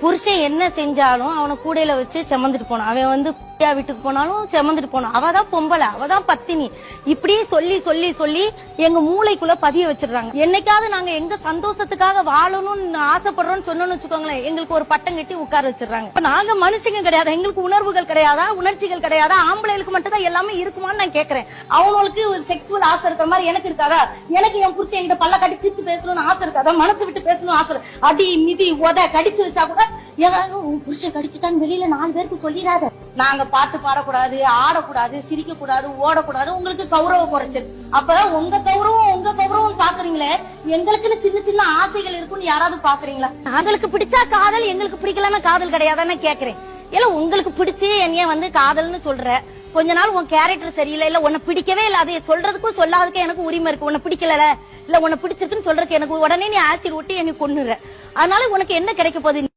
புருஷன் என்ன செஞ்சாலும் அவனை கூடையில வச்சு செமந்துட்டு போனான். அவன் வந்து வீட்டுக்கு போனாலும் செமந்துட்டு போனான். அவதான் பொம்பளை, அவதான் பத்தினி. இப்படியே சொல்லி சொல்லி சொல்லி எங்க மூளைக்குள்ள பதிய வச்சிடுறாங்க. என்னைக்காவது நாங்க எங்க சந்தோஷத்துக்காக வாழணும்னு ஆசைப்படுறோம்னு சொன்னோம்னு வச்சுக்கோங்களேன், எங்களுக்கு ஒரு பட்டம் கட்டி உட்கார வச்சிடுறாங்க. இப்ப நாங்க மனுஷங்க கிடையாது, எங்களுக்கு உணர்வுகள் கிடையாதா, உணர்ச்சிகள் கிடையாதா? ஆம்பளைகளுக்கு மட்டும் தான் எல்லாமே இருக்குமான்னு நான் கேக்குறேன். அவங்களுக்கு ஒரு செக்ஸுவல் ஆசை இருக்கிற மாதிரி எனக்கு இருக்காதா? எனக்கு என் புருஷன் என்கிட்ட பல்ல கட்டி சிரிச்சு பேசணும்னு ஆசை இருக்காதா? மனசு விட்டு பேசணும் ஆசை. அடி மிதி உத கடிச்சு வச்சா கூட உன் புருஷன் கடிச்சுட்டான்னு வெளியில 4 பேருக்கு சொல்லிடாத. நாங்க பாட்டு பாடக்கூடாது, ஆடக்கூடாது, சிரிக்க கூடாது, ஓடக்கூடாது. உங்களுக்கு கௌரவ குறைச்சல். அப்பதான் உங்க கௌரவம் பாக்குறீங்களே, எங்களுக்குன்னு சின்ன சின்ன ஆசைகள் இருக்குன்னு யாராவது பாக்குறீங்களா? நாங்களுக்கு பிடிச்சா காதல், எங்களுக்கு பிடிக்கலன்னா காதல் கிடையாதான்னு கேக்குறேன். இல்ல உங்களுக்கு பிடிச்சி என்னைய வந்து காதல்னு சொல்ற, கொஞ்ச நாள் உன் கேரக்டர் சரியில்லை, இல்ல உன்னை பிடிக்கவே இல்ல, அதை சொல்றதுக்கும் சொல்லாததுக்கு எனக்கு உரிமை இருக்கு. உன்னை பிடிக்கல இல்ல உன்னை பிடிச்சிருக்குன்னு சொல்றதுக்கு எனக்கு உடனே நீ ஆசிட் ஊட்டி என்னை கொன்னுற. அதனால உனக்கு என்ன கிடைக்க போகுது?